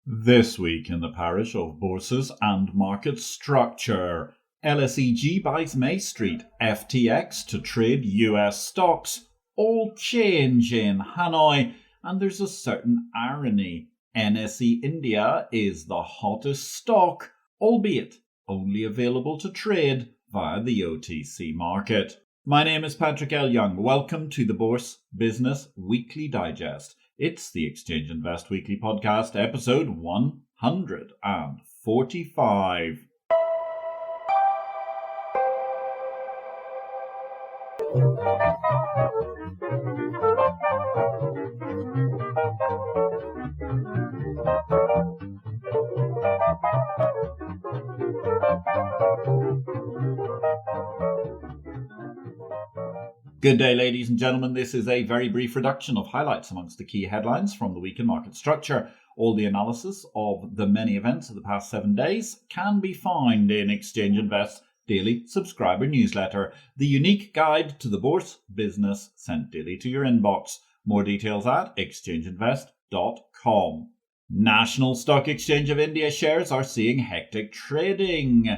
This week in the parish of bourses and market structure, LSEG buys MayStreet FTX to trade US stocks. All change in Hanoi, and there's a certain irony. NSE India is the hottest stock, albeit only available to trade via the OTC market. My name is Patrick L. Young. Welcome to the Bourse Business Weekly Digest. It's the Exchange Invest Weekly Podcast, episode 145. Good day, ladies and gentlemen. This is a very brief reduction of highlights amongst the key headlines from the week in market structure. All the analysis of the many events of the past 7 days can be found in Exchange Invest Daily Subscriber Newsletter, the unique guide to the bourse business sent daily to your inbox. More details at exchangeinvest.com. National Stock Exchange of India shares are seeing hectic trading.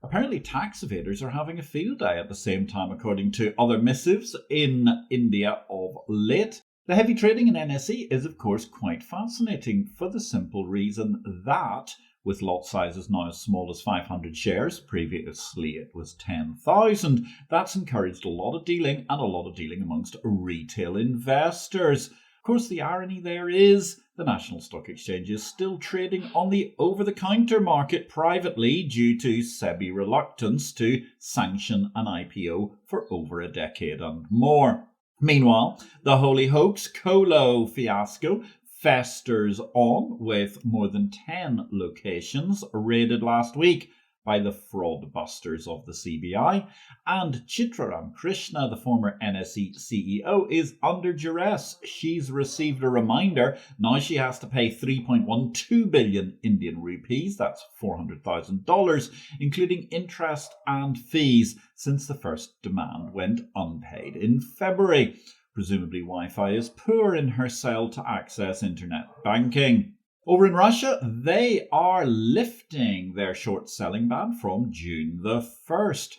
Apparently, tax evaders are having a field day at the same time, according to other missives in India of late. The heavy trading in NSE is, of course, quite fascinating for the simple reason that, with lot sizes now as small as 500 shares, previously it was 10,000, that's encouraged a lot of dealing and a lot of dealing amongst retail investors. Of course, the irony there is the National Stock Exchange is still trading on the over-the-counter market privately due to SEBI reluctance to sanction an IPO for over a decade and more. Meanwhile, the holy hoax Colo fiasco festers on, with more than 10 locations raided last week by the fraudbusters of the CBI, and Chitra Krishna, the former NSE CEO, is under duress. She's received a reminder. Now she has to pay 3.12 billion Indian rupees, that's $400,000, including interest and fees, since the first demand went unpaid in February. Presumably Wi-Fi is poor in her cell to access internet banking. Over in Russia, they are lifting their short selling ban from June the 1st.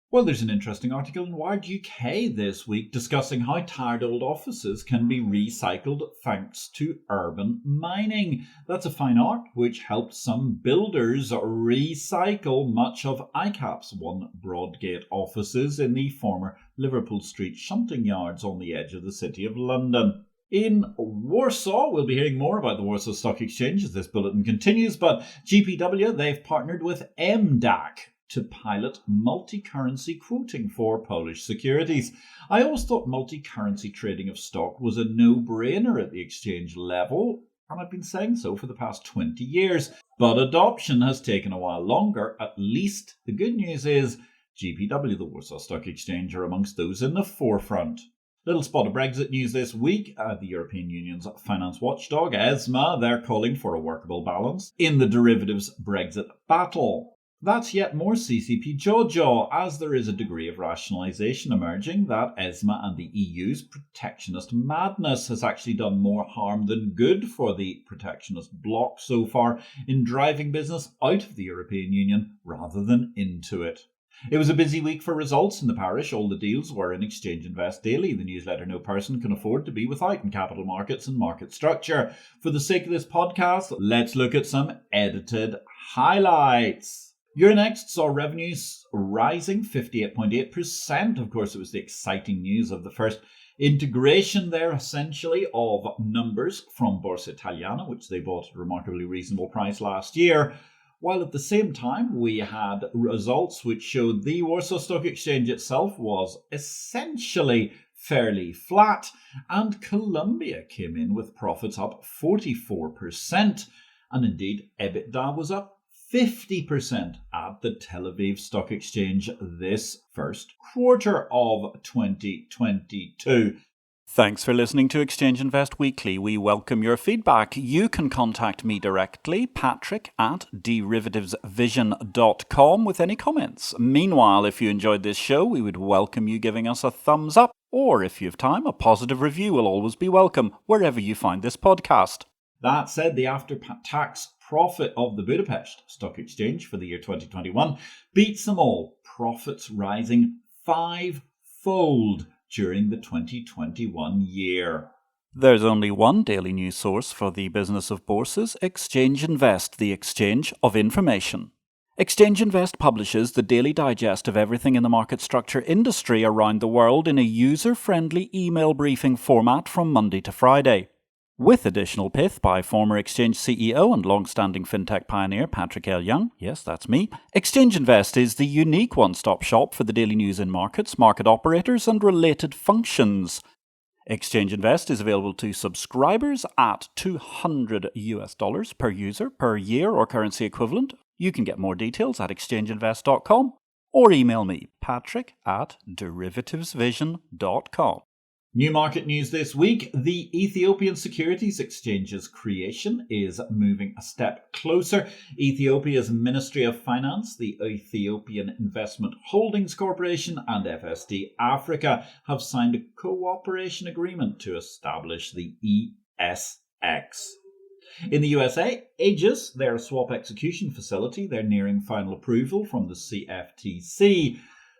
Well, there's an interesting article in Wired UK this week discussing how tired old offices can be recycled thanks to urban mining. That's a fine art which helped some builders recycle much of ICAP's One Broadgate offices in the former Liverpool Street shunting yards on the edge of the City of London. In Warsaw, we'll be hearing more about the Warsaw Stock Exchange as this bulletin continues, but GPW, they've partnered with MDAC to pilot multi-currency quoting for Polish securities. I always thought multi-currency trading of stock was a no-brainer at the exchange level, and I've been saying so for the past 20 years. But adoption has taken a while longer. At least the good news is GPW, the Warsaw Stock Exchange, are amongst those in the forefront. Little spot of Brexit news this week. The European Union's finance watchdog, ESMA, they're calling for a workable balance in the derivatives Brexit battle. That's yet more CCP jaw, as there is a degree of rationalisation emerging that ESMA and the EU's protectionist madness has actually done more harm than good for the protectionist bloc so far in driving business out of the European Union rather than into it. It was a busy week for results in the parish. All the deals were in Exchange Invest Daily, the newsletter no person can afford to be without in capital markets and market structure. For the sake of this podcast, let's look at some edited highlights. Euronext saw revenues rising 58.8%. Of course, it was the exciting news of the first integration there, essentially, of numbers from Borsa Italiana, which they bought at a remarkably reasonable price last year. While at the same time, we had results which showed the Warsaw Stock Exchange itself was essentially fairly flat, and Colombia came in with profits up 44%, and indeed EBITDA was up 50% at the Tel Aviv Stock Exchange this first quarter of 2022. Thanks for listening to Exchange Invest Weekly. We welcome your feedback. You can contact me directly, patrick@derivativesvision.com, with any comments. Meanwhile, if you enjoyed this show, we would welcome you giving us a thumbs up, or if you have time, a positive review will always be welcome wherever you find this podcast. That said, the after-tax profit of the Budapest Stock Exchange for the year 2021 beats them all, profits rising five-fold during the 2021 year. There's only one daily news source for the business of bourses, Exchange Invest, the exchange of information. Exchange Invest publishes the daily digest of everything in the market structure industry around the world in a user-friendly email briefing format from Monday to Friday. With additional pith by former Exchange CEO and long-standing fintech pioneer Patrick L. Young, yes, that's me, Exchange Invest is the unique one-stop shop for the daily news in markets, market operators and related functions. Exchange Invest is available to subscribers at $200 per user per year or currency equivalent. You can get more details at exchangeinvest.com or email me, patrick@derivativesvision.com. New market news this week. The Ethiopian Securities Exchange's creation is moving a step closer. Ethiopia's Ministry of Finance, the Ethiopian Investment Holdings Corporation, and FSD Africa have signed a cooperation agreement to establish the ESX. In the USA, Aegis, their swap execution facility, they're nearing final approval from the CFTC.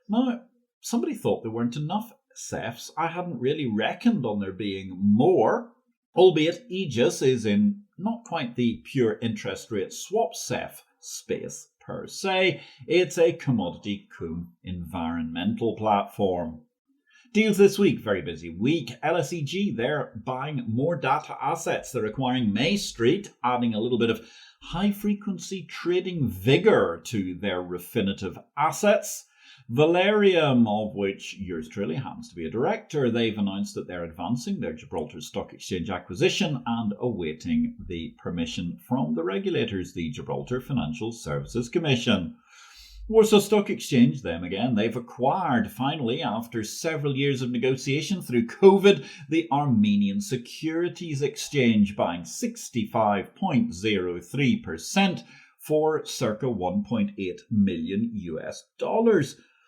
Now, somebody thought there weren't enough SEFs. I hadn't really reckoned on there being more, albeit Aegis is in not quite the pure interest rate swap SEF space per se. It's a commodity cum environmental platform. Deals this week, very busy week. LSEG, they're buying more data assets. They're acquiring MayStreet, adding a little bit of high-frequency trading vigor to their Refinitiv assets. Valerium, of which yours truly happens to be a director, they've announced that they're advancing their Gibraltar Stock Exchange acquisition and awaiting the permission from the regulators, the Gibraltar Financial Services Commission. Warsaw Stock Exchange, them again, they've acquired, finally, after several years of negotiation through COVID, the Armenian Securities Exchange, buying 65.03% for circa $1.8 million.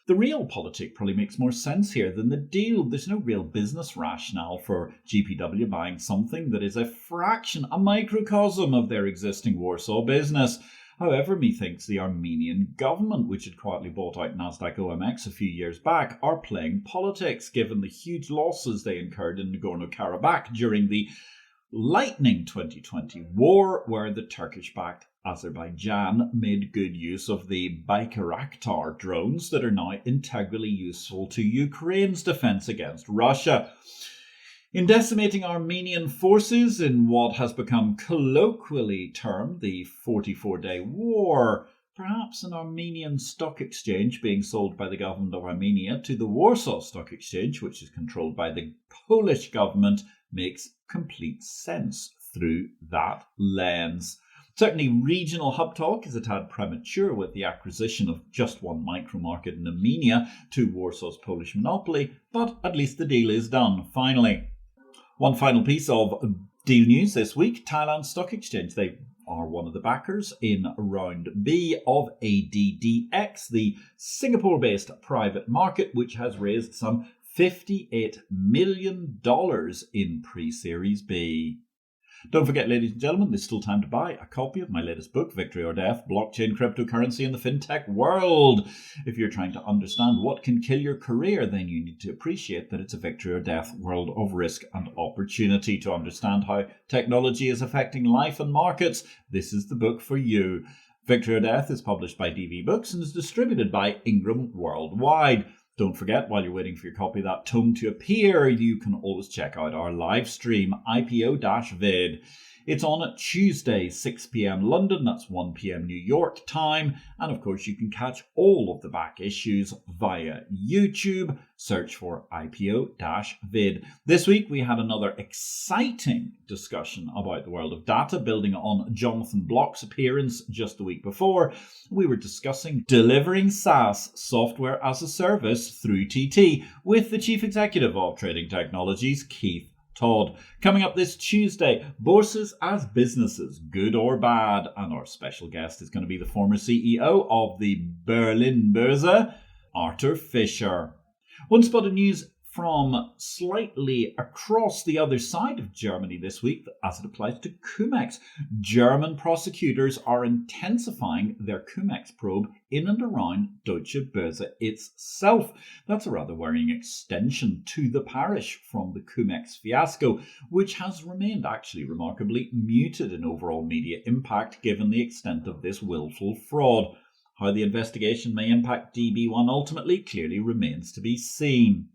The realpolitik probably makes more sense here than the deal. There's no real business rationale for GPW buying something that is a fraction, a microcosm of their existing Warsaw business. However, methinks the Armenian government, which had quietly bought out Nasdaq OMX a few years back, are playing politics given the huge losses they incurred in Nagorno-Karabakh during the lightning 2020 war, where the Turkish-backed Azerbaijan made good use of the Bayraktar drones that are now integrally useful to Ukraine's defense against Russia. In decimating Armenian forces in what has become colloquially termed the 44-day war, perhaps an Armenian stock exchange being sold by the government of Armenia to the Warsaw Stock Exchange, which is controlled by the Polish government, makes complete sense through that lens. Certainly, regional hub talk is a tad premature with the acquisition of just one micro-market in Armenia to Warsaw's Polish monopoly, but at least the deal is done, finally. One final piece of deal news this week, Thailand Stock Exchange. They are one of the backers in Round B of ADDX, the Singapore-based private market, which has raised some $58 million in pre-Series B. Don't forget, ladies and gentlemen, there's still time to buy a copy of my latest book, Victory or Death, Blockchain Cryptocurrency in the FinTech World. If you're trying to understand what can kill your career, then you need to appreciate that it's a victory or death world of risk and opportunity. To understand how technology is affecting life and markets, this is the book for you. Victory or Death is published by DV Books and is distributed by Ingram Worldwide. Don't forget, while you're waiting for your copy of that tome to appear, you can always check out our live stream, IPO-VID. It's on at Tuesday, 6 p.m. London, that's 1 p.m. New York time. And of course, you can catch all of the back issues via YouTube. Search for IPO-VID. This week, we had another exciting discussion about the world of data, building on Jonathan Block's appearance just the week before. We were discussing delivering SaaS, software as a service, through TT with the Chief Executive of Trading Technologies, Keith Todd. Coming up this Tuesday, bourses as businesses, good or bad. And our special guest is going to be the former CEO of the Berlin Börse, Arthur Fischer. One spot of news from slightly across the other side of Germany this week as it applies to Cum-Ex. German prosecutors are intensifying their Cum-Ex probe in and around Deutsche Börse itself. That's a rather worrying extension to the parish from the Cum-Ex fiasco, which has remained actually remarkably muted in overall media impact given the extent of this willful fraud. How the investigation may impact DB1 ultimately clearly remains to be seen.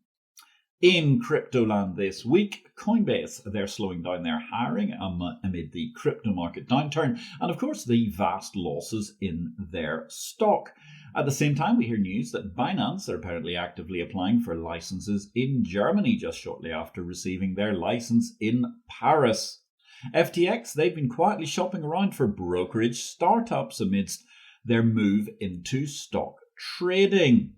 In cryptoland this week, Coinbase, they're slowing down their hiring amid the crypto market downturn and, of course, the vast losses in their stock. At the same time, we hear news that Binance are apparently actively applying for licenses in Germany just shortly after receiving their license in Paris. FTX, they've been quietly shopping around for brokerage startups amidst their move into stock trading.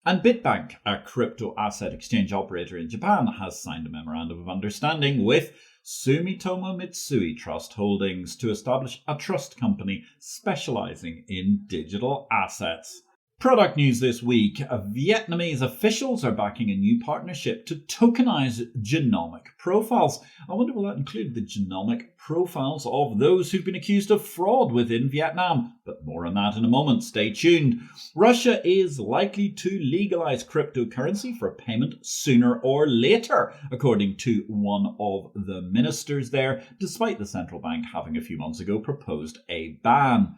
And Bitbank, a crypto asset exchange operator in Japan, has signed a memorandum of understanding with Sumitomo Mitsui Trust Holdings to establish a trust company specializing in digital assets. Product news this week. Vietnamese officials are backing a new partnership to tokenize genomic profiles. I wonder will that include the genomic profiles of those who've been accused of fraud within Vietnam? But more on that in a moment. Stay tuned. Russia is likely to legalize cryptocurrency for payment sooner or later, according to one of the ministers there, despite the central bank having a few months ago proposed a ban.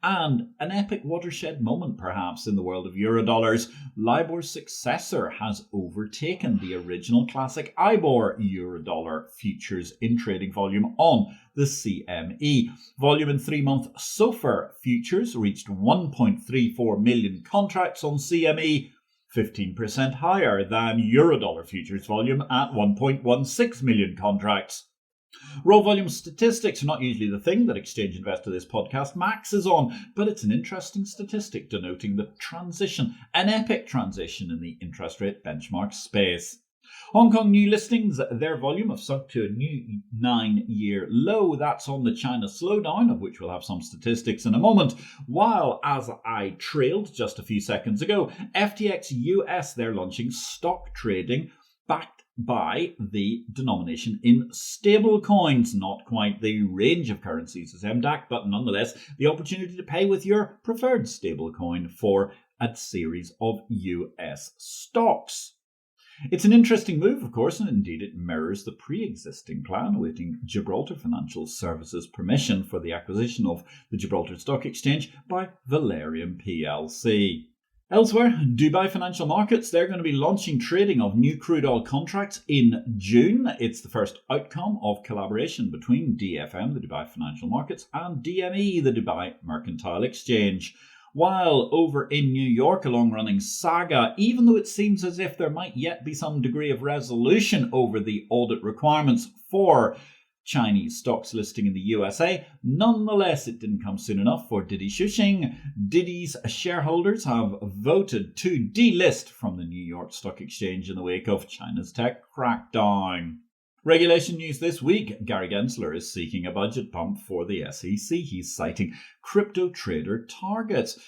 And an epic watershed moment, perhaps, in the world of Eurodollars. LIBOR's successor has overtaken the original classic IBOR Eurodollar futures in trading volume on the CME. Volume in 3-month SOFR futures reached 1.34 million contracts on CME, 15% higher than Eurodollar futures volume at 1.16 million contracts. Raw volume statistics are not usually the thing that Exchange Investor this podcast maxes on, but it's an interesting statistic denoting the transition, an epic transition in the interest rate benchmark space. Hong Kong new listings, their volume have sunk to a new 9-year low. That's on the China slowdown, of which we'll have some statistics in a moment. While, as I trailed just a few seconds ago, FTX US, they're launching stock trading backed by the denomination in stable coins. Not quite the range of currencies as MDAC, but nonetheless the opportunity to pay with your preferred stable coin for a series of US stocks. It's an interesting move, of course, and indeed it mirrors the pre-existing plan awaiting Gibraltar Financial Services permission for the acquisition of the Gibraltar Stock Exchange by Valerian plc. Elsewhere, Dubai Financial Markets, they're going to be launching trading of new crude oil contracts in June. It's the first outcome of collaboration between DFM, the Dubai Financial Markets, and DME, the Dubai Mercantile Exchange. While over in New York, a long-running saga, even though it seems as if there might yet be some degree of resolution over the audit requirements for Chinese stocks listing in the USA, nonetheless, it didn't come soon enough for Didi Xuxing. Didi's shareholders have voted to delist from the New York Stock Exchange in the wake of China's tech crackdown. Regulation news this week. Gary Gensler is seeking a budget bump for the SEC. He's citing crypto trader targets.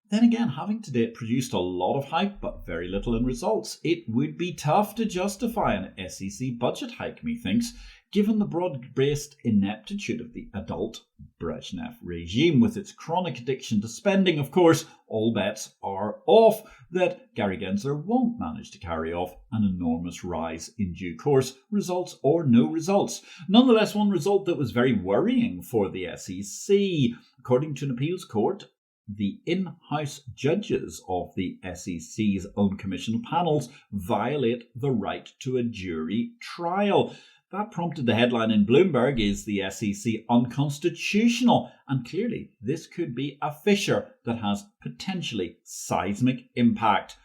Then again, having to date produced a lot of hype but very little in results, it would be tough to justify an SEC budget hike, methinks, given the broad-based ineptitude of the adult Brezhnev regime. With its chronic addiction to spending, of course, all bets are off that Gary Gensler won't manage to carry off an enormous rise in due course, results or no results. Nonetheless, one result that was very worrying for the SEC. According to an appeals court, the in-house judges of the SEC's own commission panels violate the right to a jury trial. That prompted the headline in Bloomberg, is the SEC unconstitutional? And clearly, this could be a fissure that has potentially seismic impact.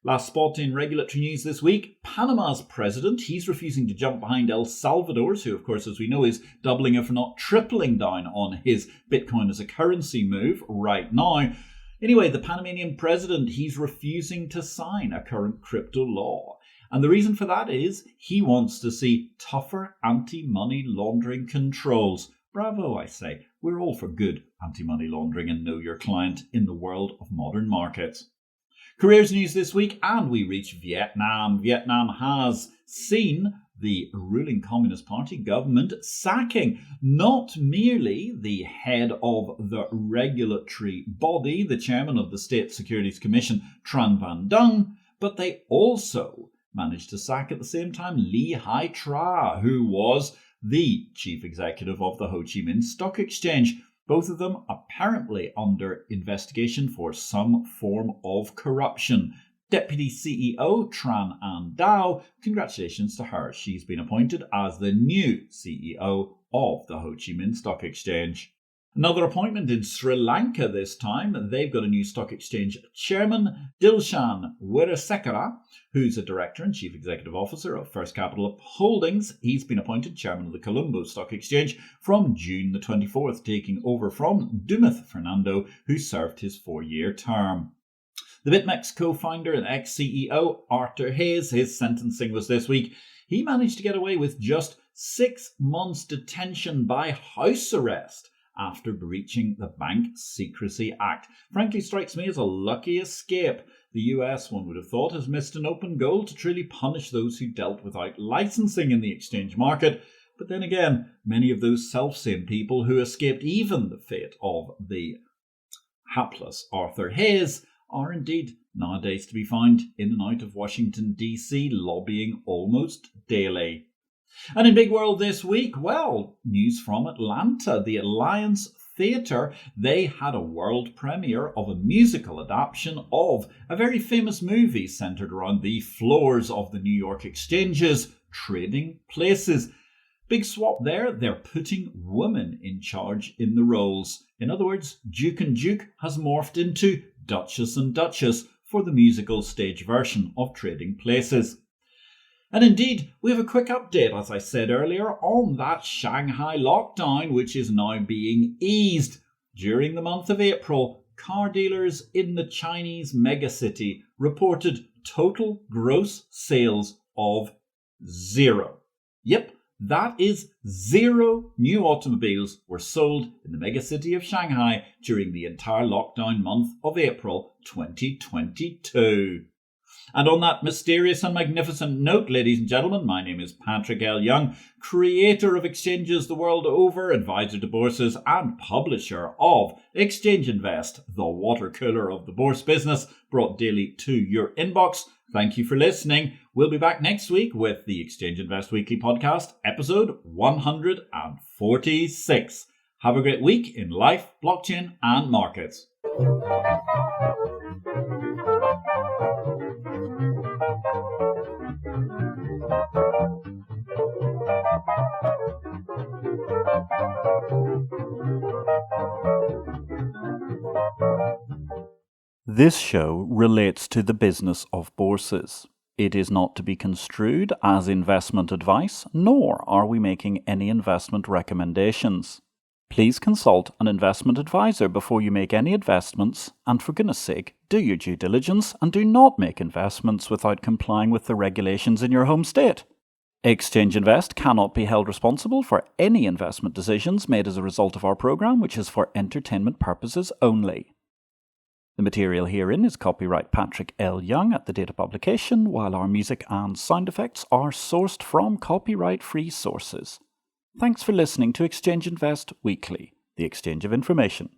Last spot in regulatory news this week, Panama's president, he's refusing to jump behind El Salvador's, who of course, as we know, is doubling if not tripling down on his Bitcoin as a currency move right now. Anyway, the Panamanian president, he's refusing to sign a current crypto law. And the reason for that is he wants to see tougher anti-money laundering controls. Bravo, I say. We're all for good anti-money laundering and know your client in the world of modern markets. Careers news this week, and we reach Vietnam. Vietnam has seen the ruling Communist Party government sacking not merely the head of the regulatory body, the chairman of the State Securities Commission, Tran Van Dung, but they also managed to sack at the same time Lee Hai Tra, who was the chief executive of the Ho Chi Minh Stock Exchange. Both of them apparently under investigation for some form of corruption. Deputy CEO Tran An Dao, congratulations to her. She's been appointed as the new CEO of the Ho Chi Minh Stock Exchange. Another appointment in Sri Lanka this time. They've got a new stock exchange chairman, Dilshan Weerasekara, who's a director and chief executive officer of First Capital Holdings. He's been appointed chairman of the Colombo Stock Exchange from June the 24th, taking over from Dumath Fernando, who served his 4-year term. The BitMEX co-founder and ex-CEO Arthur Hayes, his sentencing was this week. He managed to get away with just 6 months detention by house arrest after breaching the Bank Secrecy Act. Frankly, strikes me as a lucky escape. The US, one would have thought, has missed an open goal to truly punish those who dealt without licensing in the exchange market. But then again, many of those self-same people who escaped even the fate of the hapless Arthur Hayes are indeed nowadays to be found in and out of Washington, D.C., lobbying almost daily. And in Big World this week, well, news from Atlanta. The Alliance Theatre, they had a world premiere of a musical adaptation of a very famous movie centred around the floors of the New York exchanges, trading places. Big swap there, they're putting women in charge in the roles. In other words, Duke and Duke has morphed into Duchess and Duchess for the musical stage version of Trading Places. And indeed, we have a quick update, as I said earlier, on that Shanghai lockdown, which is now being eased. During the month of April, car dealers in the Chinese megacity reported total gross sales of 0. Yep, that is 0 new automobiles were sold in the megacity of Shanghai during the entire lockdown month of April 2022. And on that mysterious and magnificent note, ladies and gentlemen, my name is Patrick L. Young, creator of exchanges the world over, advisor to bourses, and publisher of Exchange Invest, the water cooler of the bourse business, brought daily to your inbox. Thank you for listening. We'll be back next week with the Exchange Invest Weekly Podcast, episode 146. Have a great week in life, blockchain, and markets. This show relates to the business of bourses. It is not to be construed as investment advice, nor are we making any investment recommendations. Please consult an investment advisor before you make any investments, and for goodness sake, do your due diligence and do not make investments without complying with the regulations in your home state. Exchange Invest cannot be held responsible for any investment decisions made as a result of our program, which is for entertainment purposes only. The material herein is copyright Patrick L. Young at the date of publication, while our music and sound effects are sourced from copyright-free sources. Thanks for listening to Exchange Invest Weekly, the exchange of information.